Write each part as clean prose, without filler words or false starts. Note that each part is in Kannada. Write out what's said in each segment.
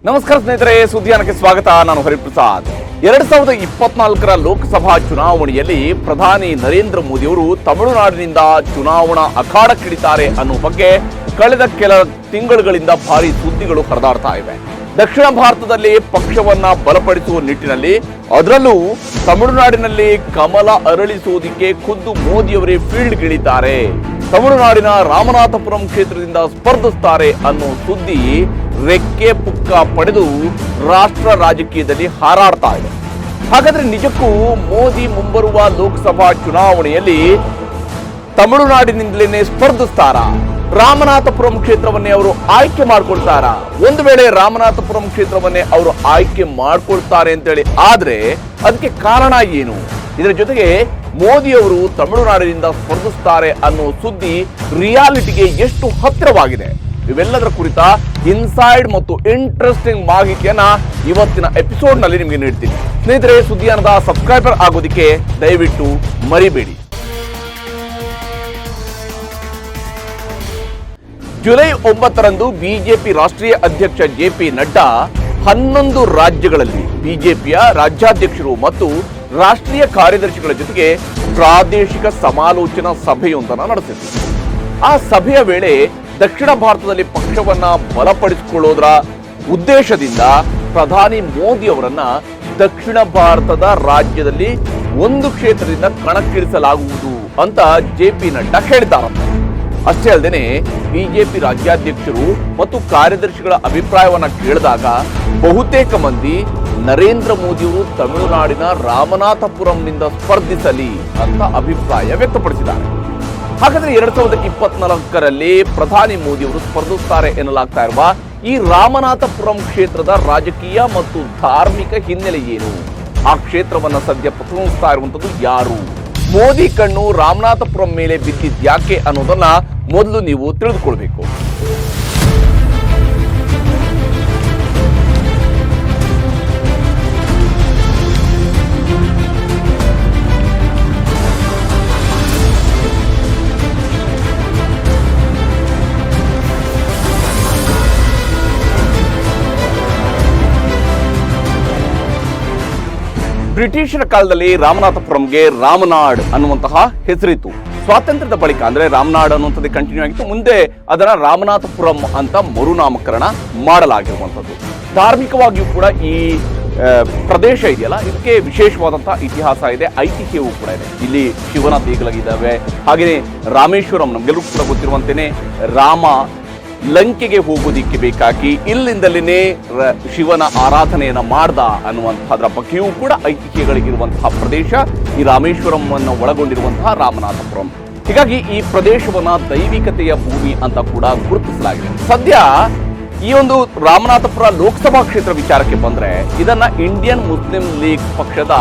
ನಮಸ್ಕಾರ ಸ್ನೇಹಿತರೆ, ಸುದ್ದಿಯಾನಕ್ಕೆ ಸ್ವಾಗತ. ನಾನು ಹರಿಪ್ರಸಾದ್. 2024ರ ಲೋಕಸಭಾ ಚುನಾವಣೆಯಲ್ಲಿ ಪ್ರಧಾನಿ ನರೇಂದ್ರ ಮೋದಿ ಅವರು ತಮಿಳುನಾಡಿನಿಂದ ಚುನಾವಣಾ ಅಖಾಡಕ್ಕಿಳಿತಾರೆ ಅನ್ನೋ ಬಗ್ಗೆ ಕಳೆದ ಕೆಲ ತಿಂಗಳುಗಳಿಂದ ಭಾರಿ ಸುದ್ದಿಗಳು ಹರಿದಾಡ್ತಾ ಇವೆ. ದಕ್ಷಿಣ ಭಾರತದಲ್ಲಿ ಪಕ್ಷವನ್ನ ಬಲಪಡಿಸುವ ನಿಟ್ಟಿನಲ್ಲಿ, ಅದರಲ್ಲೂ ತಮಿಳುನಾಡಿನಲ್ಲಿ ಕಮಲ ಅರಳಿಸುವುದಕ್ಕೆ ಖುದ್ದು ಮೋದಿಯವರೇ ಫೀಲ್ಡ್ಗಿಳಿತಾರೆ, ತಮಿಳುನಾಡಿನ ರಾಮನಾಥಪುರಂ ಕ್ಷೇತ್ರದಿಂದ ಸ್ಪರ್ಧಿಸುತ್ತಾರೆ ಅನ್ನೋ ಸುದ್ದಿ ರೆಕ್ಕೆ ಪುಕ್ಕ ಪಡೆದು ರಾಷ್ಟ್ರ ರಾಜಕೀಯದಲ್ಲಿ ಹಾರಾಡ್ತಾ ಇದೆ. ಹಾಗಾದ್ರೆ ನಿಜಕ್ಕೂ ಮೋದಿ ಮುಂಬರುವ ಲೋಕಸಭಾ ಚುನಾವಣೆಯಲ್ಲಿ ತಮಿಳುನಾಡಿನಿಂದಲೇ ಸ್ಪರ್ಧಿಸ್ತಾರಾ? ರಾಮನಾಥಪುರಂ ಕ್ಷೇತ್ರವನ್ನೇ ಅವರು ಆಯ್ಕೆ ಮಾಡ್ಕೊಳ್ತಾರಾ? ಒಂದು ವೇಳೆ ರಾಮನಾಥಪುರಂ ಕ್ಷೇತ್ರವನ್ನೇ ಅವರು ಆಯ್ಕೆ ಮಾಡ್ಕೊಳ್ತಾರೆ ಅಂತೇಳಿ ಆದ್ರೆ ಅದಕ್ಕೆ ಕಾರಣ ಏನು? ಇದರ ಜೊತೆಗೆ ಮೋದಿ ಅವರು ತಮಿಳುನಾಡಿನಿಂದ ಸ್ಪರ್ಧಿಸ್ತಾರೆ ಅನ್ನೋ ಸುದ್ದಿ ರಿಯಾಲಿಟಿಗೆ ಎಷ್ಟು ಹತ್ತಿರವಾಗಿದೆ? ಇವೆಲ್ಲದರ ಕುರಿತ ಇನ್ಸೈಡ್ ಮತ್ತು ಇಂಟ್ರೆಸ್ಟಿಂಗ್ ಮಾಹಿತಿಯನ್ನ ಇವತ್ತಿನ ಎಪಿಸೋಡ್ ನಲ್ಲಿ ನಿಮಗೆ ನೀಡ್ತೀನಿ. ಸ್ನೇಹಿತರೆ, ಸುದ್ದಿಯಾನದ ಸಬ್ಸ್ಕ್ರೈಬರ್ ಆಗೋದಕ್ಕೆ ದಯವಿಟ್ಟು ಮರಿಬೇಡಿ. ಜುಲೈ 9ರಂದು ಬಿಜೆಪಿ ರಾಷ್ಟ್ರೀಯ ಅಧ್ಯಕ್ಷ ಜೆಪಿ ನಡ್ಡಾ 11 ರಾಜ್ಯಗಳಲ್ಲಿ ಬಿಜೆಪಿಯ ರಾಜ್ಯಾಧ್ಯಕ್ಷರು ಮತ್ತು ರಾಷ್ಟ್ರೀಯ ಕಾರ್ಯದರ್ಶಿಗಳ ಜೊತೆಗೆ ಪ್ರಾದೇಶಿಕ ಸಮಾಲೋಚನಾ ಸಭೆಯೊಂದನ್ನು ನಡೆಸಿದರು. ಆ ಸಭೆಯ ವೇಳೆ ದಕ್ಷಿಣ ಭಾರತದಲ್ಲಿ ಪಕ್ಷವನ್ನ ಬಲಪಡಿಸಿಕೊಳ್ಳೋದರ ಉದ್ದೇಶದಿಂದ ಪ್ರಧಾನಿ ಮೋದಿ ಅವರನ್ನ ದಕ್ಷಿಣ ಭಾರತದ ರಾಜ್ಯದಲ್ಲಿ ಒಂದು ಕ್ಷೇತ್ರದಿಂದ ಕಣಕ್ಕಿಳಿಸಲಾಗುವುದು ಅಂತ ಜೆಪಿ ನಡ್ಡಾ ಹೇಳಿದ್ದಾರಂತೆ. ಅಷ್ಟೇ ಅಲ್ಲದೆ ಬಿಜೆಪಿ ರಾಜ್ಯಾಧ್ಯಕ್ಷರು ಮತ್ತು ಕಾರ್ಯದರ್ಶಿಗಳ ಅಭಿಪ್ರಾಯವನ್ನ ಕೇಳಿದಾಗ ಬಹುತೇಕ ಮಂದಿ ನರೇಂದ್ರ ಮೋದಿಯವರು ತಮಿಳುನಾಡಿನ ರಾಮನಾಥಪುರಂನಿಂದ ಸ್ಪರ್ಧಿಸಲಿ ಅಂತ ಅಭಿಪ್ರಾಯ ವ್ಯಕ್ತಪಡಿಸಿದ್ದಾರೆ. ಹಾಗಾದ್ರೆ 2024ರಲ್ಲಿ ಪ್ರಧಾನಿ ಮೋದಿಯವರು ಸ್ಪರ್ಧಿಸುತ್ತಾರೆ ಎನ್ನಲಾಗ್ತಾ ಇರುವ ಈ ರಾಮನಾಥಪುರಂ ಕ್ಷೇತ್ರದ ರಾಜಕೀಯ ಮತ್ತು ಧಾರ್ಮಿಕ ಹಿನ್ನೆಲೆ ಏನು? ಆ ಕ್ಷೇತ್ರವನ್ನ ಸದ್ಯ ಪ್ರತಿನಿಧಿಸ್ತಾ ಇರುವಂತದ್ದು ಯಾರು? ಮೋದಿ ಕಣ್ಣು ರಾಮನಾಥಪುರಂ ಮೇಲೆ ಬಿದ್ದಿದ್ಯಾಕೆ ಅನ್ನೋದನ್ನ ಮೊದಲು ನೀವು ತಿಳಿದುಕೊಳ್ಬೇಕು. ಬ್ರಿಟಿಷರ ಕಾಲದಲ್ಲಿ ರಾಮನಾಥಪುರಂಗೆ ರಾಮನಾಡ್ ಅನ್ನುವಂತಹ ಹೆಸರಿತ್ತು. ಸ್ವಾತಂತ್ರ್ಯದ ಬಳಿಕ ಅಂದ್ರೆ ರಾಮನಾಡ್ ಅನ್ನುವಂಥದ್ದು ಕಂಟಿನ್ಯೂ ಆಗಿತ್ತು. ಮುಂದೆ ಅದರ ರಾಮನಾಥಪುರಂ ಅಂತ ಮರುನಾಮಕರಣ ಮಾಡಲಾಗಿರುವಂಥದ್ದು. ಧಾರ್ಮಿಕವಾಗಿಯೂ ಕೂಡ ಈ ಪ್ರದೇಶ ಇದೆಯಲ್ಲ, ಇದಕ್ಕೆ ವಿಶೇಷವಾದಂತಹ ಇತಿಹಾಸ ಇದೆ, ಐತಿಹ್ಯವೂ ಕೂಡ ಇದೆ. ಇಲ್ಲಿ ಶಿವನ ದೇಗುಲಗಳಿದ್ದಾವೆ. ಹಾಗೆಯೇ ರಾಮೇಶ್ವರಂ, ನಮ್ಗೆಲ್ಲರೂ ಕೂಡ ಗೊತ್ತಿರುವಂತೆಯೇ ರಾಮ ಲಂಕೆಗೆ ಹೋಗೋದಿಕ್ಕೆ ಬೇಕಾಗಿ ಇಲ್ಲಿಂದಲೇ ಶಿವನ ಆರಾಧನೆಯನ್ನ ಮಾಡ್ದ ಅನ್ನುವಂಥದ್ರ ಬಗ್ಗೆಯೂ ಕೂಡ ಐತಿಹ್ಯಗಳಿಗಿರುವಂತಹ ಪ್ರದೇಶ ಈ ರಾಮೇಶ್ವರಂ ಅನ್ನು ಒಳಗೊಂಡಿರುವಂತಹ ರಾಮನಾಥಪುರಂ. ಹೀಗಾಗಿ ಈ ಪ್ರದೇಶವನ್ನ ದೈವಿಕತೆಯ ಭೂಮಿ ಅಂತ ಕೂಡ ಗುರುತಿಸಲಾಗಿದೆ. ಸದ್ಯ ಈ ಒಂದು ರಾಮನಾಥಪುರ ಲೋಕಸಭಾ ಕ್ಷೇತ್ರ ವಿಚಾರಕ್ಕೆ ಬಂದ್ರೆ ಇದನ್ನ ಇಂಡಿಯನ್ ಮುಸ್ಲಿಂ ಲೀಗ್ ಪಕ್ಷದ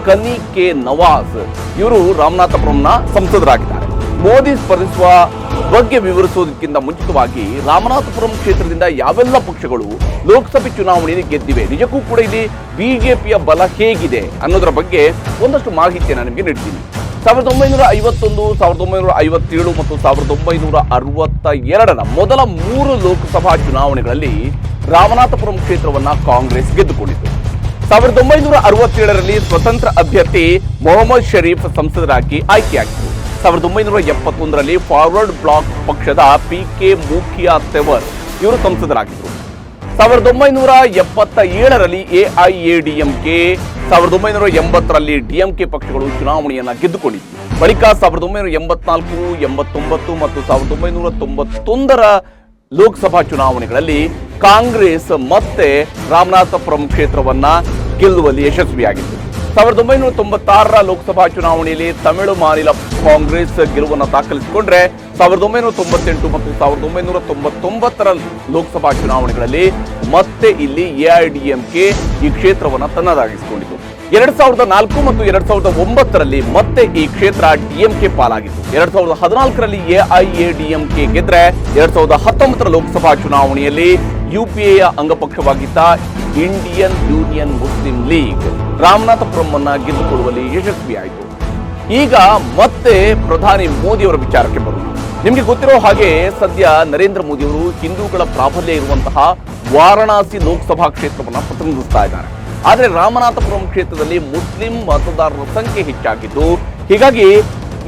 ಕನಿ ಕೆ ನವಾಜ್ ಇವರು ರಾಮನಾಥಪುರಂನ ಸಂಸದರಾಗಿದ್ದಾರೆ. ಮೋದಿ ಸ್ಪರ್ಧಿಸುವ ಬಗ್ಗೆ ವಿವರಿಸುವುದಕ್ಕಿಂತ ಮುಂಚಿತವಾಗಿ ರಾಮನಾಥಪುರಂ ಕ್ಷೇತ್ರದಿಂದ ಯಾವೆಲ್ಲ ಪಕ್ಷಗಳು ಲೋಕಸಭೆ ಚುನಾವಣೆಯಲ್ಲಿ ಗೆದ್ದಿವೆ, ನಿಜಕ್ಕೂ ಕೂಡ ಇಲ್ಲಿ ಬಿಜೆಪಿಯ ಬಲ ಹೇಗಿದೆ ಅನ್ನೋದರ ಬಗ್ಗೆ ಒಂದಷ್ಟು ಮಾಹಿತಿಯನ್ನು ನಿಮಗೆ ನೀಡ್ತೀನಿ. 1951, 1957 ಮತ್ತು 1962ರ ಮೊದಲ 3 ಲೋಕಸಭಾ ಚುನಾವಣೆಗಳಲ್ಲಿ ರಾಮನಾಥಪುರಂ ಕ್ಷೇತ್ರವನ್ನ ಕಾಂಗ್ರೆಸ್ ಗೆದ್ದುಕೊಂಡಿತು. 1967ರಲ್ಲಿ ಸ್ವತಂತ್ರ ಅಭ್ಯರ್ಥಿ ಮೊಹಮ್ಮದ್ ಶರೀಫ್ ಸಂಸದರಾಗಿ ಆಯ್ಕೆಯಾಗಿತ್ತು. 1971ರಲ್ಲಿ ಫಾರ್ವರ್ಡ್ ಬ್ಲಾಕ್ ಪಕ್ಷದ ಪಿ.ಕೆ. ಮುಖಿಯಾ ತೆವರ್ ಇವರು ಸಂಸದರಾಗಿದ್ದರು. 1977ರಲ್ಲಿ ಎಐಎಡಿಎಂಕೆ, 1980ರಲ್ಲಿ ಡಿಎಂಕೆ ಪಕ್ಷಗಳು ಚುನಾವಣೆಯನ್ನ ಗೆದ್ದುಕೊಂಡಿತ್ತು. ಬಳಿಕ 1984, 89 ಮತ್ತು 1991ರ ಲೋಕಸಭಾ ಚುನಾವಣೆಗಳಲ್ಲಿ ಕಾಂಗ್ರೆಸ್ ಮತ್ತೆ ರಾಮನಾಥಪುರಂ ಕ್ಷೇತ್ರವನ್ನ ಗೆಲ್ಲುವಲ್ಲಿ ಯಶಸ್ವಿಯಾಗಿತ್ತು. 1996ರ ಲೋಕಸಭಾ ಚುನಾವಣೆಯಲ್ಲಿ ತಮಿಳು ಮಾನಿಲ ಕಾಂಗ್ರೆಸ್ ಗೆಲುವನ್ನು ದಾಖಲಿಸಿಕೊಂಡ್ರೆ 1998 ಮತ್ತು 1999ರ ಲೋಕಸಭಾ ಚುನಾವಣೆಗಳಲ್ಲಿ ಮತ್ತೆ ಇಲ್ಲಿ ಎಐಡಿಎಂಕೆ ಈ ಕ್ಷೇತ್ರವನ್ನು ತನ್ನದಾಗಿಸಿಕೊಂಡಿತು. 2004 ಮತ್ತು 2009ರಲ್ಲಿ ಮತ್ತೆ ಈ ಕ್ಷೇತ್ರ ಡಿಎಂಕೆ ಪಾಲಾಗಿತ್ತು. 2014ರಲ್ಲಿ ಎಐಎಡಿಎಂಕೆ ಗೆದ್ರೆ 2019ರ ಲೋಕಸಭಾ ಚುನಾವಣೆಯಲ್ಲಿ ಯುಪಿಎಯ ಅಂಗಪಕ್ಷವಾಗಿದ್ದ Indian Union Muslim League Ramanathapuram ಅನ್ನ ಗೆದ್ದುಕೊಳ್ಳುವಲ್ಲಿ ಯಶಸ್ವಿಯಾಯಿತು. ಈಗ ಮತ್ತೆ ಪ್ರಧಾನಿ ಮೋದಿ ಅವರ ವಿಚಾರಕ್ಕೆ ಬರೋಣ. ನಿಮಗೆ ಗೊತ್ತಿರೋ ಹಾಗೆ ಸದ್ಯ ನರೇಂದ್ರ ಮೋದಿ ಅವರು ಹಿಂದೂಗಳ ಪ್ರಾಬಲ್ಯ ಇರುವಂತಹ ವಾರಣಾಸಿ ಲೋಕಸಭಾ ಕ್ಷೇತ್ರವನ್ನು ಪ್ರತಿನಿಧಿಸ್ತಾ ಇದ್ದಾರೆ. ಆದರೆ ರಾಮನಾಥಪುರಂ ಕ್ಷೇತ್ರದಲ್ಲಿ ಮುಸ್ಲಿಂ ಮತದಾರರ ಸಂಖ್ಯೆ ಹೆಚ್ಚಾಗಿದ್ದು, ಹೀಗಾಗಿ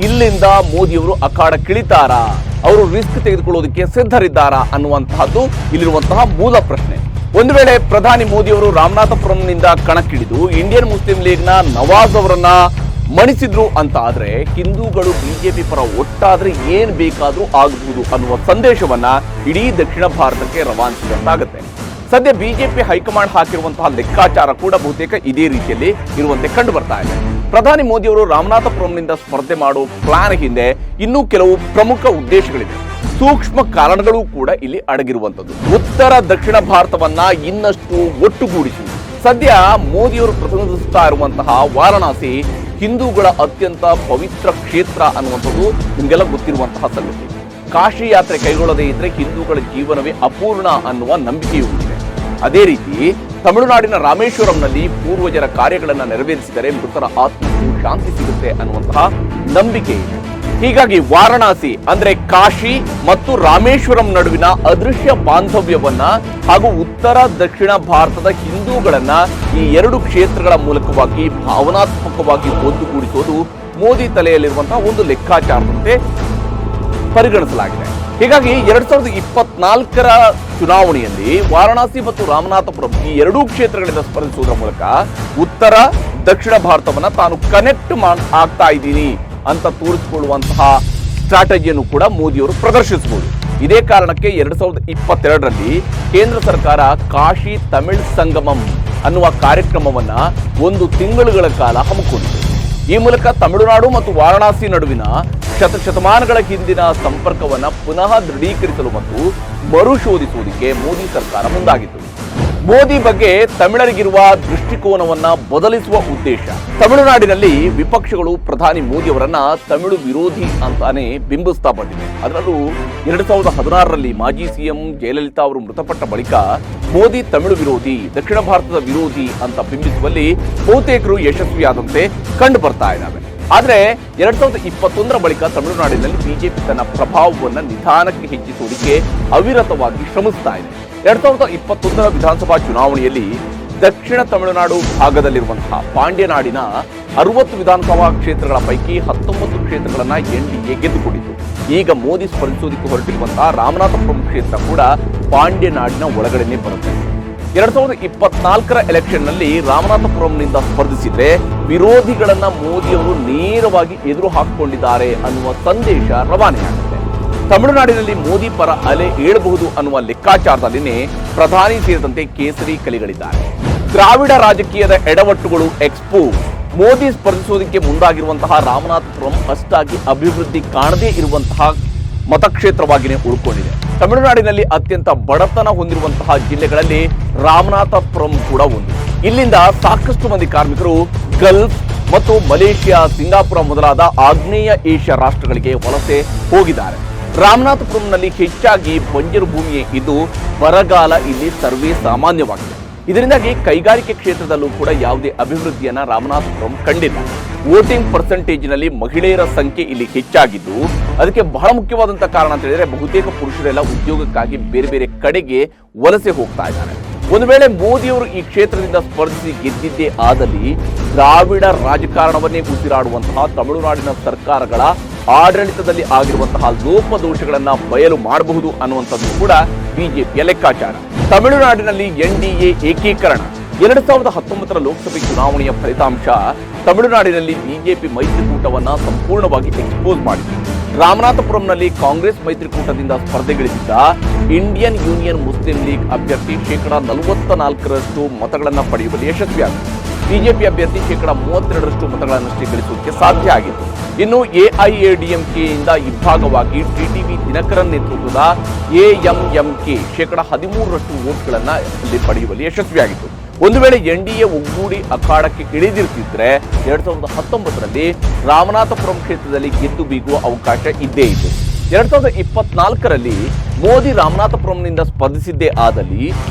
ಇಲ್ಲಿಂದ ಮೋದಿಯವರು ಅಖಾಡಕ್ಕಿಳಿತಾರಾ, ಅವರು ರಿಸ್ಕ್ ತೆಗೆದುಕೊಳ್ಳೋದಕ್ಕೆ ಸಿದ್ಧರಿದ್ದಾರಾ ಅನ್ನುವಂತಹದ್ದು ಇಲ್ಲಿರುವಂತಹ ಮೂಲ ಪ್ರಶ್ನೆ. ಒಂದು ವೇಳೆ ಪ್ರಧಾನಿ ಮೋದಿಯವರು ರಾಮನಾಥಪುರಂನಿಂದ ಕಣಕ್ಕಿಳಿದು ಇಂಡಿಯನ್ ಮುಸ್ಲಿಂ ಲೀಗ್ನ ನವಾಜ್ ಅವರನ್ನ ಮಣಿಸಿದ್ರು ಅಂತ ಆದ್ರೆ ಹಿಂದೂಗಳು ಬಿಜೆಪಿ ಪರ ಒಟ್ಟಾದ್ರೆ ಏನ್ ಬೇಕಾದ್ರೂ ಆಗಬಹುದು ಅನ್ನುವ ಸಂದೇಶವನ್ನ ಇಡೀ ದಕ್ಷಿಣ ಭಾರತಕ್ಕೆ ರವಾನಿಸಿದಂತಾಗುತ್ತೆ. ಸದ್ಯ ಬಿಜೆಪಿ ಹೈಕಮಾಂಡ್ ಹಾಕಿರುವಂತಹ ಲೆಕ್ಕಾಚಾರ ಕೂಡ ಬಹುತೇಕ ಇದೇ ರೀತಿಯಲ್ಲಿ ಇರುವಂತೆ ಕಂಡು ಬರ್ತಾ ಇದೆ. ಪ್ರಧಾನಿ ಮೋದಿಯವರು ರಾಮನಾಥಪುರಂನಿಂದ ಸ್ಪರ್ಧೆ ಮಾಡೋ ಪ್ಲಾನ್ ಹಿಂದೆ ಇನ್ನೂ ಕೆಲವು ಪ್ರಮುಖ ಉದ್ದೇಶಗಳಿವೆ. ಸೂಕ್ಷ್ಮ ಕಾರಣಗಳು ಕೂಡ ಇಲ್ಲಿ ಅಡಗಿರುವಂತದ್ದು. ಉತ್ತರ ದಕ್ಷಿಣ ಭಾರತವನ್ನ ಇನ್ನಷ್ಟು ಒಟ್ಟುಗೂಡಿಸಿ ಸದ್ಯ ಮೋದಿಯವರು ಪ್ರತಿನಿಧಿಸುತ್ತಾ ಇರುವಂತಹ ವಾರಣಾಸಿ ಹಿಂದೂಗಳ ಅತ್ಯಂತ ಪವಿತ್ರ ಕ್ಷೇತ್ರ ಅನ್ನುವಂಥದ್ದು ನಿಮಗೆಲ್ಲ ಗೊತ್ತಿರುವಂತಹ ಸಂಗತಿ. ಕಾಶಿ ಯಾತ್ರೆ ಕೈಗೊಳ್ಳದೇ ಇದ್ರೆ ಹಿಂದೂಗಳ ಜೀವನವೇ ಅಪೂರ್ಣ ಅನ್ನುವ ನಂಬಿಕೆಯೂ ಇದೆ. ಅದೇ ರೀತಿ ತಮಿಳುನಾಡಿನ ರಾಮೇಶ್ವರಂನಲ್ಲಿ ಪೂರ್ವಜರ ಕಾರ್ಯಗಳನ್ನು ನೆರವೇರಿಸಿದರೆ ಮೃತರ ಆತ್ಮಕ್ಕೂ ಶಾಂತಿ ಸಿಗುತ್ತೆ ಅನ್ನುವಂತಹ ನಂಬಿಕೆ ಇದೆ. ಹೀಗಾಗಿ ವಾರಣಾಸಿ ಅಂದ್ರೆ ಕಾಶಿ ಮತ್ತು ರಾಮೇಶ್ವರಂ ನಡುವಿನ ಅದೃಶ್ಯ ಬಾಂಧವ್ಯವನ್ನ ಹಾಗೂ ಉತ್ತರ ದಕ್ಷಿಣ ಭಾರತದ ಹಿಂದೂಗಳನ್ನ ಈ ಎರಡು ಕ್ಷೇತ್ರಗಳ ಮೂಲಕವಾಗಿ ಭಾವನಾತ್ಮಕವಾಗಿ ಒಟ್ಟುಗೂಡಿಸೋದು ಮೋದಿ ತಲೆಯಲ್ಲಿರುವಂತಹ ಒಂದು ಲೆಕ್ಕಾಚಾರದಂತೆ ಪರಿಗಣಿಸಲಾಗಿದೆ. ಹೀಗಾಗಿ 2024ರ ಚುನಾವಣೆಯಲ್ಲಿ ವಾರಣಾಸಿ ಮತ್ತು ರಾಮನಾಥಪುರಂ ಈ ಎರಡೂ ಕ್ಷೇತ್ರಗಳಿಂದ ಸ್ಪರ್ಧಿಸುವುದರ ಮೂಲಕ ಉತ್ತರ ದಕ್ಷಿಣ ಭಾರತವನ್ನ ತಾನು ಕನೆಕ್ಟ್ ಆಗ್ತಾ ಇದ್ದೀನಿ ಅಂತ ತೋರಿಸಿಕೊಳ್ಳುವಂತಹ ಸ್ಟ್ರಾಟಜಿಯನ್ನು ಕೂಡ ಮೋದಿಯವರು ಪ್ರದರ್ಶಿಸಬಹುದು. ಇದೇ ಕಾರಣಕ್ಕೆ 2022ರಲ್ಲಿ ಕೇಂದ್ರ ಸರ್ಕಾರ ಕಾಶಿ ತಮಿಳ್ ಸಂಗಮಂ ಅನ್ನುವ ಕಾರ್ಯಕ್ರಮವನ್ನ 1 ತಿಂಗಳುಗಳ ಕಾಲ ಹಮ್ಮಿಕೊಂಡಿದೆ. ಈ ಮೂಲಕ ತಮಿಳುನಾಡು ಮತ್ತು ವಾರಣಾಸಿ ನಡುವಿನ ಶತಮಾನಗಳ ಹಿಂದಿನ ಸಂಪರ್ಕವನ್ನ ಪುನಃ ದೃಢೀಕರಿಸಲು ಮತ್ತು ಮರುಶೋಧಿಸುವುದಕ್ಕೆ ಮೋದಿ ಸರ್ಕಾರ ಮುಂದಾಗಿತ್ತು. ಮೋದಿ ಬಗ್ಗೆ ತಮಿಳರಿಗಿರುವ ದೃಷ್ಟಿಕೋನವನ್ನ ಬದಲಿಸುವ ಉದ್ದೇಶ. ತಮಿಳುನಾಡಿನಲ್ಲಿ ವಿಪಕ್ಷಗಳು ಪ್ರಧಾನಿ ಮೋದಿ ಅವರನ್ನ ತಮಿಳು ವಿರೋಧಿ ಅಂತಾನೆ ಬಿಂಬಿಸ್ತಾ ಬಂದಿದೆ. ಅದರಲ್ಲೂ 2016ರಲ್ಲಿ ಮಾಜಿ ಸಿಎಂ ಜಯಲಲಿತಾ ಅವರು ಮೃತಪಟ್ಟ ಬಳಿಕ ಮೋದಿ ತಮಿಳು ವಿರೋಧಿ, ದಕ್ಷಿಣ ಭಾರತದ ವಿರೋಧಿ ಅಂತ ಬಿಂಬಿಸುವಲ್ಲಿ ಬಹುತೇಕರು ಯಶಸ್ವಿಯಾದಂತೆ ಕಂಡು ಬರ್ತಾ ಇದ್ದಾವೆ. ಆದ್ರೆ 2021ರ ಬಳಿಕ ತಮಿಳುನಾಡಿನಲ್ಲಿ ಬಿಜೆಪಿ ತನ್ನ ಪ್ರಭಾವವನ್ನು ನಿಧಾನಕ್ಕೆ ಹೆಚ್ಚಿಸುವುದಕ್ಕೆ ಅವಿರತವಾಗಿ ಶ್ರಮಿಸ್ತಾ ಇದೆ. 2021ರ ವಿಧಾನಸಭಾ ಚುನಾವಣೆಯಲ್ಲಿ ದಕ್ಷಿಣ ತಮಿಳುನಾಡು ಭಾಗದಲ್ಲಿರುವಂತಹ ಪಾಂಡ್ಯನಾಡಿನ 60 ವಿಧಾನಸಭಾ ಕ್ಷೇತ್ರಗಳ ಪೈಕಿ 19 ಕ್ಷೇತ್ರಗಳನ್ನ ಎನ್ಡಿಎ ಗೆದ್ದುಕೊಂಡಿತು. ಈಗ ಮೋದಿ ಸ್ಪರ್ಧಿಸುವುದಕ್ಕೆ ಹೊರಟಿರುವಂತಹ ರಾಮನಾಥಪುರಂ ಕ್ಷೇತ್ರ ಕೂಡ ಪಾಂಡ್ಯನಾಡಿನ ಒಳಗಡೆನೆ ಬರುತ್ತೆ. 2024ರ ಎಲೆಕ್ಷನ್ನಲ್ಲಿ ರಾಮನಾಥಪುರಂನಿಂದ ಸ್ಪರ್ಧಿಸಿದ್ರೆ ವಿರೋಧಿಗಳನ್ನ ಮೋದಿಯವರು ನೇರವಾಗಿ ಎದುರು ಹಾಕಿಕೊಂಡಿದ್ದಾರೆ ಅನ್ನುವ ಸಂದೇಶ ರವಾನೆಯಾಗುತ್ತೆ. ತಮಿಳುನಾಡಿನಲ್ಲಿ ಮೋದಿ ಪರ ಅಲೆ ಏಳಬಹುದು ಅನ್ನುವ ಲೆಕ್ಕಾಚಾರದಲ್ಲಿನೇ ಪ್ರಧಾನಿ ಸೇರಿದಂತೆ ಕೇಸರಿ ಕಲಿಗಳಿದ್ದಾರೆ. ದ್ರಾವಿಡ ರಾಜಕೀಯದ ಎಡವಟ್ಟುಗಳು ಎಕ್ಸ್ಪೋಸ್. ಮೋದಿ ಸ್ಪರ್ಧಿಸುವುದಕ್ಕೆ ಮುಂದಾಗಿರುವಂತಹ ರಾಮನಾಥಪುರಂ ಅಷ್ಟಾಗಿ ಅಭಿವೃದ್ಧಿ ಕಾಣದೇ ಇರುವಂತಹ ಮತಕ್ಷೇತ್ರವಾಗಿಯೇ ಉಳ್ಕೊಂಡಿದೆ. ತಮಿಳುನಾಡಿನಲ್ಲಿ ಅತ್ಯಂತ ಬಡತನ ಹೊಂದಿರುವಂತಹ ಜಿಲ್ಲೆಗಳಲ್ಲಿ ರಾಮನಾಥಪುರಂ ಕೂಡ ಒಂದು. ಇಲ್ಲಿಂದ ಸಾಕಷ್ಟು ಮಂದಿ ಕಾರ್ಮಿಕರು ಗಲ್ಫ್ ಮತ್ತು ಮಲೇಷಿಯಾ, ಸಿಂಗಾಪುರ ಮೊದಲಾದ ಆಗ್ನೇಯ ಏಷ್ಯಾ ರಾಷ್ಟ್ರಗಳಿಗೆ ವಲಸೆ ಹೋಗಿದ್ದಾರೆ. ರಾಮನಾಥಪುರಂನಲ್ಲಿ ಹೆಚ್ಚಾಗಿ ಬಂಜರು ಭೂಮಿಯೇ ಇದ್ದು ಬರಗಾಲ ಇಲ್ಲಿ ಸರ್ವೇ ಸಾಮಾನ್ಯವಾಗಿದೆ. ಇದರಿಂದಾಗಿ ಕೈಗಾರಿಕೆ ಕ್ಷೇತ್ರದಲ್ಲೂ ಕೂಡ ಯಾವುದೇ ಅಭಿವೃದ್ಧಿಯನ್ನ ರಾಮನಾಥಪುರಂ ಕಂಡಿಲ್ಲ. ವೋಟಿಂಗ್ ಪರ್ಸೆಂಟೇಜ್ನಲ್ಲಿ ಮಹಿಳೆಯರ ಸಂಖ್ಯೆ ಇಲ್ಲಿ ಹೆಚ್ಚಾಗಿದ್ದು ಅದಕ್ಕೆ ಬಹಳ ಮುಖ್ಯವಾದಂತಹ ಕಾರಣ ಅಂತ ಹೇಳಿದ್ರೆ ಬಹುತೇಕ ಪುರುಷರೆಲ್ಲ ಉದ್ಯೋಗಕ್ಕಾಗಿ ಬೇರೆ ಬೇರೆ ಕಡೆಗೆ ವಲಸೆ ಹೋಗ್ತಾ ಇದ್ದಾರೆ. ಒಂದು ವೇಳೆ ಮೋದಿಯವರು ಈ ಕ್ಷೇತ್ರದಿಂದ ಸ್ಪರ್ಧಿಸಿ ಗೆದ್ದಿದ್ದೇ ಆದಲ್ಲಿ ದ್ರಾವಿಡ ರಾಜಕಾರಣವನ್ನೇ ಉಸಿರಾಡುವಂತಹ ತಮಿಳುನಾಡಿನ ಸರ್ಕಾರಗಳ ಆಡಳಿತದಲ್ಲಿ ಆಗಿರುವಂತಹ ಲೋಪದೋಷಗಳನ್ನ ಬಯಲು ಮಾಡಬಹುದು ಅನ್ನುವಂಥದ್ದು ಕೂಡ ಬಿಜೆಪಿಯ ಲೆಕ್ಕಾಚಾರ. ತಮಿಳುನಾಡಿನಲ್ಲಿ ಎನ್ಡಿಎ ಏಕೀಕರಣ. 2019ರ ಲೋಕಸಭೆ ಚುನಾವಣೆಯ ಫಲಿತಾಂಶ ತಮಿಳುನಾಡಿನಲ್ಲಿ ಬಿಜೆಪಿ ಮೈತ್ರಿಕೂಟವನ್ನ ಸಂಪೂರ್ಣವಾಗಿ ಎಕ್ಸ್ಪೋಸ್ ಮಾಡಿದೆ. ರಾಮನಾಥಪುರಂನಲ್ಲಿ ಕಾಂಗ್ರೆಸ್ ಮೈತ್ರಿಕೂಟದಿಂದ ಸ್ಪರ್ಧೆಗಿಳಿದಿದ್ದ ಇಂಡಿಯನ್ ಯೂನಿಯನ್ ಮುಸ್ಲಿಂ ಲೀಗ್ ಅಭ್ಯರ್ಥಿ 44% ಮತಗಳನ್ನು ಪಡೆಯುವಲ್ಲಿ ಯಶಸ್ವಿಯಾಗಿದೆ. ಬಿಜೆಪಿ ಅಭ್ಯರ್ಥಿ 32% ಮತಗಳನ್ನಷ್ಟೇ ಗಳಿಸುವುದಕ್ಕೆ ಸಾಧ್ಯ ಆಗಿತ್ತು. ಇನ್ನು ಎಐಎಡಿಎಂಕೆಯಿಂದ ಇಬ್ಬಾಗವಾಗಿ ಟಿಟಿವಿ ದಿನಕರನ್ ನೇತೃತ್ವದ ಎಎಂಎಂಕೆ 13% ವೋಟ್ಗಳನ್ನು ಇಲ್ಲಿ ಪಡೆಯುವಲ್ಲಿ ಯಶಸ್ವಿಯಾಗಿತ್ತು. ಒಂದು ವೇಳೆ ಎನ್ಡಿಎ ಒಗ್ಗೂಡಿ ಅಖಾಡಕ್ಕೆ ಇಳಿದಿರುತ್ತಿದ್ರೆ 2019ರಲ್ಲಿ ರಾಮನಾಥಪುರಂ ಕ್ಷೇತ್ರದಲ್ಲಿ ಗೆದ್ದು ಬೀಗುವ ಅವಕಾಶ ಇದ್ದೇ ಇತ್ತು. 2024ರಲ್ಲಿ ಮೋದಿ ರಾಮನಾಥಪುರಂನಿಂದ ಸ್ಪರ್ಧಿಸಿದ್ದೇ ಆದಲ್ಲಿ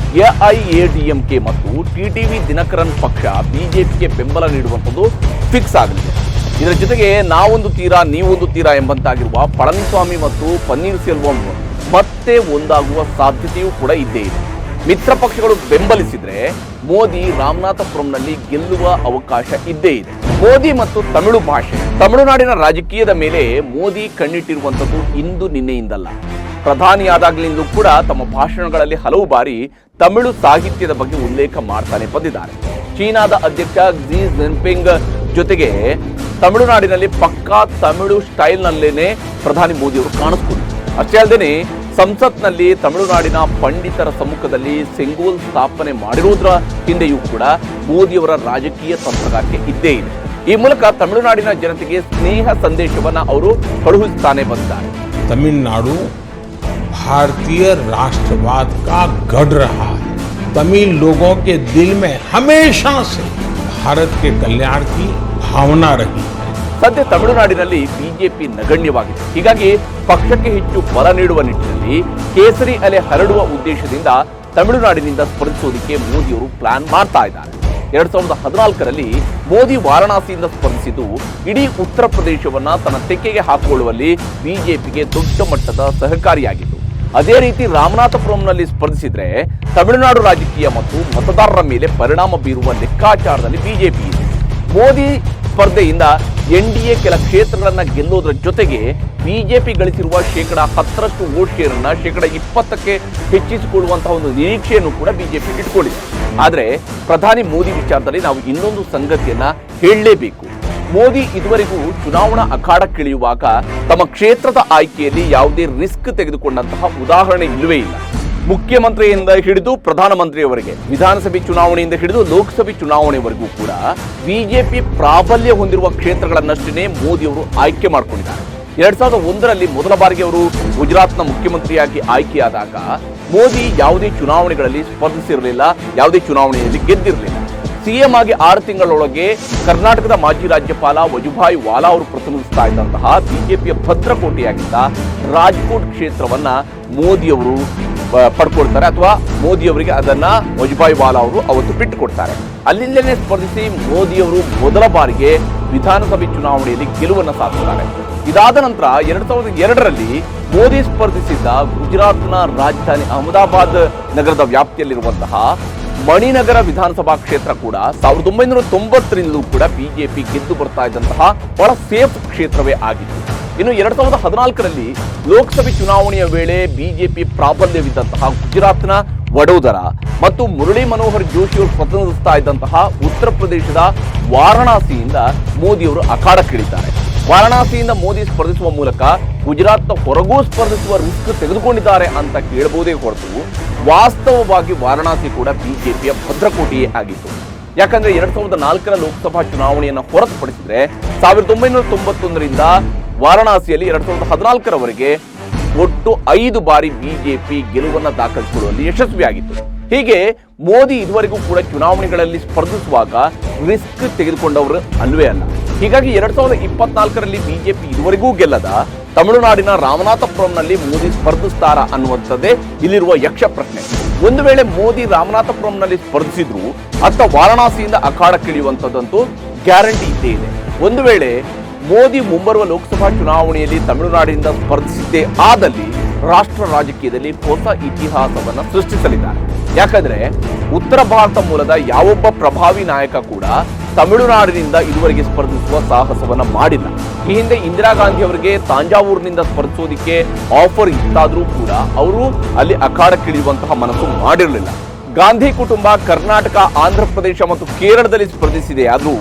ಎಐಎಡಿಎಂಕೆ ಮತ್ತು ಟಿಟಿವಿ ದಿನಕರನ್ ಪಕ್ಷ ಬಿಜೆಪಿಗೆ ಬೆಂಬಲ ನೀಡುವಂಥದ್ದು ಫಿಕ್ಸ್ ಆಗಲಿದೆ. ಇದರ ಜೊತೆಗೆ ನಾವೊಂದು ತೀರಾ ನೀವೊಂದು ತೀರಾ ಎಂಬಂತಾಗಿರುವ ಪಳನಿಸ್ವಾಮಿ ಮತ್ತು ಪನ್ನೀರ್ ಸೆಲ್ವಂ ಮತ್ತೆ ಒಂದಾಗುವ ಸಾಧ್ಯತೆಯೂ ಕೂಡ ಇದ್ದೇ ಇದೆ. ಮಿತ್ರ ಪಕ್ಷಗಳು ಬೆಂಬಲಿಸಿದ್ರೆ ಮೋದಿ ರಾಮನಾಥಪುರಂನಲ್ಲಿ ಗೆಲ್ಲುವ ಅವಕಾಶ ಇದ್ದೇ ಇದೆ. ಮೋದಿ ಮತ್ತು ತಮಿಳು ಭಾಷೆ, ತಮಿಳುನಾಡಿನ ರಾಜಕೀಯದ ಮೇಲೆ ಮೋದಿ ಕಣ್ಣಿಟ್ಟಿರುವಂಥದ್ದು ಇಂದು ನಿನ್ನೆಯಿಂದಲ್ಲ. ಪ್ರಧಾನಿಯಾದಾಗಲಿಂದಲೂ ಕೂಡ ತಮ್ಮ ಭಾಷಣಗಳಲ್ಲಿ ಹಲವು ಬಾರಿ ತಮಿಳು ಸಾಹಿತ್ಯದ ಬಗ್ಗೆ ಉಲ್ಲೇಖ ಮಾಡ್ತಾನೆ ಬಂದಿದ್ದಾರೆ. ಚೀನಾದ ಅಧ್ಯಕ್ಷ ಕ್ಸಿ ಜಿನ್ಪಿಂಗ್ ಜೊತೆಗೆ ತಮಿಳುನಾಡಿನಲ್ಲಿ ಪಕ್ಕಾ ತಮಿಳು ಸ್ಟೈಲ್ನಲ್ಲೇನೆ ಪ್ರಧಾನಿ ಮೋದಿಯವರು ಕಾಣಿಸ್ಕೊಂಡು, ಅಷ್ಟೇ ಅಲ್ಲದೆ ಸಂಸತ್ನಲ್ಲಿ ತಮಿಳುನಾಡಿನ ಪಂಡಿತರ ಸಮ್ಮುಖದಲ್ಲಿ ಸೆಂಗೋಲ್ ಸ್ಥಾಪನೆ ಮಾಡಿರುವುದರ ಹಿಂದೆಯೂ ಕೂಡ ಮೋದಿಯವರ ರಾಜಕೀಯ ತಂತ್ರಗಾರಿಕೆ ಇದ್ದೇ ಇದೆ. ಈ ಮೂಲಕ ತಮಿಳುನಾಡಿನ ಜನತೆಗೆ ಸ್ನೇಹ ಸಂದೇಶವನ್ನ ಅವರು ಕಳುಹಿಸ್ತಾನೆ ಬಂದಿದ್ದಾರೆ. तमिलनाडु भारतीय राष्ट्रवाद का गढ़ रहा है। तमिल लोगों के दिल में हमेशा से भारत के कल्याण की भावना रही है. ಸದ್ಯ ತಮಿಳುನಾಡಿನಲ್ಲಿ ಬಿಜೆಪಿ ನಗಣ್ಯವಾಗಿದೆ. ಹೀಗಾಗಿ ಪಕ್ಷಕ್ಕೆ ಹೆಚ್ಚು ಬಲ ನೀಡುವ ನಿಟ್ಟಿನಲ್ಲಿ ಕೇಸರಿ ಅಲೆ ಹರಡುವ ಉದ್ದೇಶದಿಂದ ತಮಿಳುನಾಡಿನಿಂದ ಸ್ಪರ್ಧಿಸೋದಕ್ಕೆ ಮೋದಿಯವರು ಪ್ಲಾನ್ ಮಾಡ್ತಾ ಇದ್ದಾರೆ. 2014ರಲ್ಲಿ ಮೋದಿ ವಾರಣಾಸಿಯಿಂದ ಸ್ಪರ್ಧಿಸಿದ್ದು ಇಡೀ ಉತ್ತರ ಪ್ರದೇಶವನ್ನ ತನ್ನ ತೆಕ್ಕೆಗೆ ಹಾಕಿಕೊಳ್ಳುವಲ್ಲಿ ಬಿಜೆಪಿಗೆ ದೊಡ್ಡ ಮಟ್ಟದ ಸಹಕಾರಿಯಾಗಿತ್ತು. ಅದೇ ರೀತಿ ರಾಮನಾಥಪುರಂನಲ್ಲಿ ಸ್ಪರ್ಧಿಸಿದ್ರೆ ತಮಿಳುನಾಡು ರಾಜಕೀಯ ಮತ್ತು ಮತದಾರರ ಮೇಲೆ ಪರಿಣಾಮ ಬೀರುವ ಲೆಕ್ಕಾಚಾರದಲ್ಲಿ ಬಿಜೆಪಿ ಇದೆ. ಮೋದಿ ಸ್ಪರ್ಧೆಯಿಂದ ಎನ್ಡಿಎ ಕೆಲ ಕ್ಷೇತ್ರಗಳನ್ನ ಗೆಲ್ಲೋದ್ರ ಜೊತೆಗೆ ಬಿಜೆಪಿ ಗಳಿಸಿರುವ 10% ವೋಟ್ ಶೇರ್ ಅನ್ನ 20%ಕ್ಕೆ ಹೆಚ್ಚಿಸಿಕೊಳ್ಳುವಂತಹ ಒಂದು ನಿರೀಕ್ಷೆಯನ್ನು ಕೂಡ ಬಿಜೆಪಿ ಇಟ್ಕೊಂಡಿದೆ. ಆದರೆ ಪ್ರಧಾನಿ ಮೋದಿ ವಿಚಾರದಲ್ಲಿ ನಾವು ಇನ್ನೊಂದು ಸಂಗತಿಯನ್ನ ಹೇಳಲೇಬೇಕು. ಮೋದಿ ಇದುವರೆಗೂ ಚುನಾವಣಾ ಅಖಾಡಕ್ಕಿಳಿಯುವಾಗ ತಮ್ಮ ಕ್ಷೇತ್ರದ ಆಯ್ಕೆಯಲ್ಲಿ ಯಾವುದೇ ರಿಸ್ಕ್ ತೆಗೆದುಕೊಂಡಂತಹ ಉದಾಹರಣೆ ಇಲ್ಲವೇ ಇಲ್ಲ. ಮುಖ್ಯಮಂತ್ರಿಯಿಂದ ಹಿಡಿದು ಪ್ರಧಾನಮಂತ್ರಿಯವರೆಗೆ, ವಿಧಾನಸಭೆ ಚುನಾವಣೆಯಿಂದ ಹಿಡಿದು ಲೋಕಸಭೆ ಚುನಾವಣೆವರೆಗೂ ಕೂಡ ಬಿಜೆಪಿ ಪ್ರಾಬಲ್ಯ ಹೊಂದಿರುವ ಕ್ಷೇತ್ರಗಳನ್ನಷ್ಟೇ ಮೋದಿಯವರು ಆಯ್ಕೆ ಮಾಡಿಕೊಂಡಿದ್ದಾರೆ. 2001ರಲ್ಲಿ ಮೊದಲ ಬಾರಿಗೆ ಅವರು ಗುಜರಾತ್ನ ಮುಖ್ಯಮಂತ್ರಿಯಾಗಿ ಆಯ್ಕೆಯಾದಾಗ ಮೋದಿ ಯಾವುದೇ ಚುನಾವಣೆಗಳಲ್ಲಿ ಸ್ಪರ್ಧಿಸಿರಲಿಲ್ಲ, ಯಾವುದೇ ಚುನಾವಣೆಯಲ್ಲಿ ಗೆದ್ದಿರಲಿಲ್ಲ. ಸಿಎಂ ಆಗಿ 6 ತಿಂಗಳೊಳಗೆ ಕರ್ನಾಟಕದ ಮಾಜಿ ರಾಜ್ಯಪಾಲ ವಜುಭಾಯಿ ವಾಲಾ ಅವರು ಪ್ರತಿನಿಧಿಸ್ತಾ ಇದ್ದಂತಹ ಬಿಜೆಪಿಯ ಭದ್ರಕೋಟೆಯಾಗಿದ್ದ ರಾಜ್ಕೋಟ್ ಕ್ಷೇತ್ರವನ್ನ ಮೋದಿಯವರು ಪಡ್ಕೊಳ್ತಾರೆ, ಅಥವಾ ಮೋದಿಯವರಿಗೆ ಅದನ್ನ ವಜುಭಾಯಿ ವಾಲಾ ಅವರು ಅವತ್ತು ಬಿಟ್ಟುಕೊಡ್ತಾರೆ. ಅಲ್ಲಿಂದಲೇ ಸ್ಪರ್ಧಿಸಿ ಮೋದಿಯವರು ಮೊದಲ ಬಾರಿಗೆ ವಿಧಾನಸಭೆ ಚುನಾವಣೆಯಲ್ಲಿ ಗೆಲುವನ್ನು ಸಾಧಿಸುತ್ತಾರೆ. ಇದಾದ ನಂತರ 2002ರಲ್ಲಿ ಮೋದಿ ಸ್ಪರ್ಧಿಸಿದ್ದ ಗುಜರಾತ್ನ ರಾಜಧಾನಿ ಅಹಮದಾಬಾದ್ ನಗರದ ವ್ಯಾಪ್ತಿಯಲ್ಲಿರುವಂತಹ ಮಣಿನಗರ ವಿಧಾನಸಭಾ ಕ್ಷೇತ್ರ ಕೂಡ 1990ರಿಂದಲೂ ಕೂಡ ಬಿಜೆಪಿ ಗೆದ್ದು ಬರ್ತಾ ಇದ್ದಂತಹ ಬಹಳ ಸೇಫ್ ಕ್ಷೇತ್ರವೇ ಆಗಿತ್ತು. ಇನ್ನು 2014ರಲ್ಲಿ ಲೋಕಸಭೆ ಚುನಾವಣೆಯ ವೇಳೆ ಬಿಜೆಪಿ ಪ್ರಾಬಲ್ಯವಿದ್ದಂತಹ ಗುಜರಾತ್ನ ವಡೋದರ ಮತ್ತು ಮುರಳಿ ಮನೋಹರ್ ಜೋಶಿಯವರು ಪ್ರತಿನಿಧಿಸ್ತಾ ಇದ್ದಂತಹ ಉತ್ತರ ಪ್ರದೇಶದ ವಾರಣಾಸಿಯಿಂದ ಮೋದಿಯವರು ಅಖಾಡಕ್ಕಿಳಿದ್ದಾರೆ. ವಾರಣಾಸಿಯಿಂದ ಮೋದಿ ಸ್ಪರ್ಧಿಸುವ ಮೂಲಕ ಗುಜರಾತ್ನ ಹೊರಗೂ ಸ್ಪರ್ಧಿಸುವ ರಿಸ್ಕ್ ತೆಗೆದುಕೊಂಡಿದ್ದಾರೆ ಅಂತ ಕೇಳಬಹುದೇ ಹೊರತು ವಾಸ್ತವವಾಗಿ ವಾರಣಾಸಿ ಕೂಡ ಬಿಜೆಪಿಯ ಭದ್ರಕೋಟೆಯೇ ಆಗಿತ್ತು. ಯಾಕಂದ್ರೆ 2004ರ ಲೋಕಸಭಾ ಚುನಾವಣೆಯನ್ನು ಹೊರತುಪಡಿಸಿದ್ರೆ 1991ರಿಂದ ವಾರಣಾಸಿಯಲ್ಲಿ 2014ರವರೆಗೆ ಒಟ್ಟು 5 ಬಾರಿ ಬಿಜೆಪಿ ಗೆಲುವನ್ನು ದಾಖಲಿಸಿಕೊಳ್ಳುವಲ್ಲಿ ಯಶಸ್ವಿಯಾಗಿತ್ತು. ಹೀಗೆ ಮೋದಿ ಇದುವರೆಗೂ ಕೂಡ ಚುನಾವಣೆಗಳಲ್ಲಿ ಸ್ಪರ್ಧಿಸುವಾಗ ರಿಸ್ಕ್ ತೆಗೆದುಕೊಂಡವರು ಅಲ್ವೇ ಅಲ್ಲ. ಹೀಗಾಗಿ 2024ರಲ್ಲಿ ಬಿಜೆಪಿ ಇದುವರೆಗೂ ಗೆಲ್ಲದ ತಮಿಳುನಾಡಿನ ರಾಮನಾಥಪುರಂನಲ್ಲಿ ಮೋದಿ ಸ್ಪರ್ಧಿಸ್ತಾರಾ ಅನ್ನುವಂಥದ್ದೇ ಇಲ್ಲಿರುವ ಯಕ್ಷ ಪ್ರಶ್ನೆ. ಒಂದು ವೇಳೆ ಮೋದಿ ರಾಮನಾಥಪುರಂನಲ್ಲಿ ಸ್ಪರ್ಧಿಸಿದ್ರು ಅತ್ತ ವಾರಣಾಸಿಯಿಂದ ಅಖಾಡಕ್ಕಿಳಿಯುವಂಥದ್ದಂತೂ ಗ್ಯಾರಂಟಿ ಇದ್ದೇ ಇದೆ. ಒಂದು ವೇಳೆ ಮೋದಿ ಮುಂಬರುವ ಲೋಕಸಭಾ ಚುನಾವಣೆಯಲ್ಲಿ ತಮಿಳುನಾಡಿನಿಂದ ಸ್ಪರ್ಧಿಸಿದ್ದೇ ಆದಲ್ಲಿ ರಾಷ್ಟ್ರ ರಾಜಕೀಯದಲ್ಲಿ ಹೊಸ ಇತಿಹಾಸವನ್ನು ಸೃಷ್ಟಿಸಲಿದ್ದಾರೆ. ಯಾಕಂದ್ರೆ ಉತ್ತರ ಭಾರತ ಮೂಲದ ಯಾವೊಬ್ಬ ಪ್ರಭಾವಿ ನಾಯಕ ಕೂಡ ತಮಿಳುನಾಡಿನಿಂದ ಇದುವರೆಗೆ ಸ್ಪರ್ಧಿಸುವ ಸಾಹಸವನ್ನ ಮಾಡಿಲ್ಲ. ಈ ಹಿಂದೆ ಇಂದಿರಾ ಗಾಂಧಿ ಅವರಿಗೆ ತಾಂಜಾವೂರಿನಿಂದ ಸ್ಪರ್ಧಿಸೋದಿಕ್ಕೆ ಆಫರ್ ಇತ್ತಾದ್ರೂ ಕೂಡ ಅವರು ಅಲ್ಲಿ ಅಖಾಡಕ್ಕಿಳಿಯುವಂತಹ ಮನಸ್ಸು ಮಾಡಿರಲಿಲ್ಲ. ಗಾಂಧಿ ಕುಟುಂಬ ಕರ್ನಾಟಕ, ಆಂಧ್ರ ಪ್ರದೇಶ ಮತ್ತು ಕೇರಳದಲ್ಲಿ ಸ್ಪರ್ಧಿಸಿದೆ, ಆದರೂ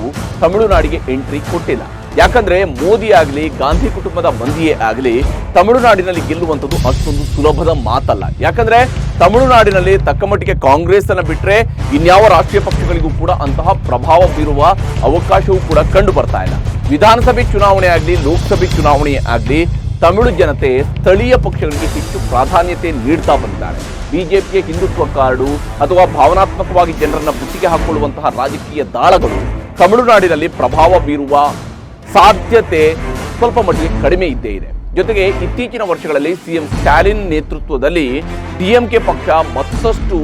ತಮಿಳುನಾಡಿಗೆ ಎಂಟ್ರಿ ಕೊಟ್ಟಿಲ್ಲ. ಯಾಕಂದ್ರೆ ಮೋದಿ ಆಗಲಿ ಗಾಂಧಿ ಕುಟುಂಬದ ಮಂದಿಯೇ ಆಗಲಿ ತಮಿಳುನಾಡಿನಲ್ಲಿ ಗೆಲ್ಲುವಂಥದ್ದು ಅಷ್ಟೊಂದು ಸುಲಭದ ಮಾತಲ್ಲ. ಯಾಕಂದ್ರೆ ತಮಿಳುನಾಡಿನಲ್ಲಿ ತಕ್ಕಮಟ್ಟಿಗೆ ಕಾಂಗ್ರೆಸ್ ಅನ್ನ ಬಿಟ್ಟರೆ ಇನ್ಯಾವ ರಾಷ್ಟ್ರೀಯ ಪಕ್ಷಗಳಿಗೂ ಕೂಡ ಅಂತಹ ಪ್ರಭಾವ ಬೀರುವ ಅವಕಾಶವೂ ಕೂಡ ಕಂಡು ಬರ್ತಾ ಇಲ್ಲ. ವಿಧಾನಸಭೆ ಚುನಾವಣೆ ಆಗಲಿ ಲೋಕಸಭೆ ಚುನಾವಣೆ ಆಗಲಿ ತಮಿಳು ಜನತೆ ಸ್ಥಳೀಯ ಪಕ್ಷಗಳಿಗೆ ಹೆಚ್ಚು ಪ್ರಾಧಾನ್ಯತೆ ನೀಡ್ತಾ ಬಂದಿದ್ದಾರೆ. ಬಿಜೆಪಿಯ ಹಿಂದುತ್ವ ಕಾರ್ಡು ಅಥವಾ ಭಾವನಾತ್ಮಕವಾಗಿ ಜನರನ್ನ ಬುತ್ತಿಗೆ ಹಾಕೊಳ್ಳುವಂತಹ ರಾಜಕೀಯ ದಾಳಗಳು ತಮಿಳುನಾಡಿನಲ್ಲಿ ಪ್ರಭಾವ ಬೀರುವ ಸಾಧ್ಯತೆ ಸ್ವಲ್ಪ ಮಟ್ಟಿಗೆ ಕಡಿಮೆ ಇದ್ದೇ ಇದೆ. ಜೊತೆಗೆ ಇತ್ತೀಚಿನ ವರ್ಷಗಳಲ್ಲಿ ಸಿಎಂ ಸ್ಟಾಲಿನ್ ನೇತೃತ್ವದಲ್ಲಿ ಡಿಎಂಕೆ ಪಕ್ಷ ಮತ್ತಷ್ಟು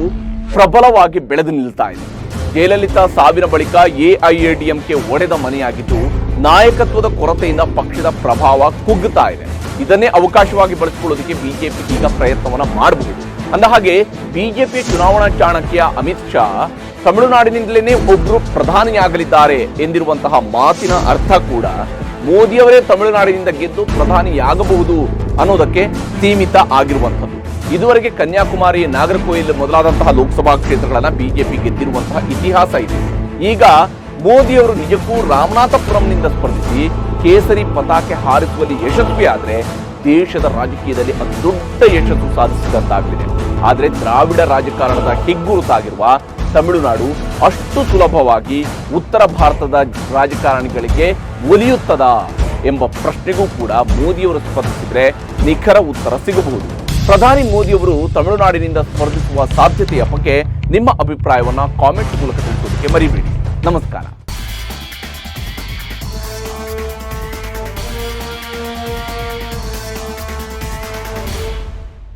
ಪ್ರಬಲವಾಗಿ ಬೆಳೆದು ನಿಲ್ತಾ ಇದೆ. ಜಯಲಲಿತಾ ಸಾವಿನ ಬಳಿಕ ಎಐಎಡಿಎಂಕೆ ಒಡೆದ ಮನೆಯಾಗಿದ್ದು ನಾಯಕತ್ವದ ಕೊರತೆಯಿಂದ ಪಕ್ಷದ ಪ್ರಭಾವ ಕುಗ್ಗುತ್ತಾ ಇದೆ. ಇದನ್ನೇ ಅವಕಾಶವಾಗಿ ಬಳಸಿಕೊಳ್ಳೋದಕ್ಕೆ ಬಿಜೆಪಿ ಈಗ ಪ್ರಯತ್ನವನ್ನ ಮಾಡಬಹುದು. ಅಂದ ಹಾಗೆ ಬಿಜೆಪಿಯ ಚುನಾವಣಾ ಚಾಣಕ್ಯ ಅಮಿತ್ ಶಾ ತಮಿಳುನಾಡಿನಿಂದಲೇ ಒಬ್ರು ಪ್ರಧಾನಿಯಾಗಲಿದ್ದಾರೆ ಎಂದಿರುವಂತಹ ಮಾತಿನ ಅರ್ಥ ಕೂಡ ಮೋದಿಯವರೇ ತಮಿಳುನಾಡಿನಿಂದ ಗೆದ್ದು ಪ್ರಧಾನಿಯಾಗಬಹುದು ಅನ್ನೋದಕ್ಕೆ ಸೀಮಿತ ಆಗಿರುವಂಥದ್ದು. ಇದುವರೆಗೆ ಕನ್ಯಾಕುಮಾರಿ, ನಾಗರಕೋಯಿಲ್ ಮೊದಲಾದಂತಹ ಲೋಕಸಭಾ ಕ್ಷೇತ್ರಗಳನ್ನ ಬಿಜೆಪಿ ಗೆದ್ದಿರುವಂತಹ ಇತಿಹಾಸ ಇದೆ. ಈಗ ಮೋದಿಯವರು ನಿಜಕ್ಕೂ ರಾಮನಾಥಪುರಂನಿಂದ ಸ್ಪರ್ಧಿಸಿ ಕೇಸರಿ ಪತಾಕೆ ಹಾರಿಸುವಲ್ಲಿ ಯಶಸ್ವಿಯಾದರೆ ದೇಶದ ರಾಜಕೀಯದಲ್ಲಿ ಅತಿ ದೊಡ್ಡ ಯಶಸ್ಸು ಸಾಧಿಸಿದಂತಾಗಲಿದೆ. ಆದರೆ ದ್ರಾವಿಡ ರಾಜಕಾರಣದ ಹೆಗ್ಗುರುತಾಗಿರುವ ತಮಿಳುನಾಡು ಅಷ್ಟು ಸುಲಭವಾಗಿ ಉತ್ತರ ಭಾರತದ ರಾಜಕಾರಣಿಗಳಿಗೆ ಒಲಿಯುತ್ತದಾ ಎಂಬ ಪ್ರಶ್ನೆಗೂ ಕೂಡ ಮೋದಿಯವರು ಸ್ಪರ್ಧಿಸಿದರೆ ನಿಖರ ಉತ್ತರ ಸಿಗಬಹುದು. ಪ್ರಧಾನಿ ಮೋದಿಯವರು ತಮಿಳುನಾಡಿನಿಂದ ಸ್ಪರ್ಧಿಸುವ ಸಾಧ್ಯತೆಯ ಬಗ್ಗೆ ನಿಮ್ಮ ಅಭಿಪ್ರಾಯವನ್ನ ಕಾಮೆಂಟ್ ಮೂಲಕ ತಿಳಿಸೋದಕ್ಕೆ ಮರಿಬೇಡಿ. ನಮಸ್ಕಾರ.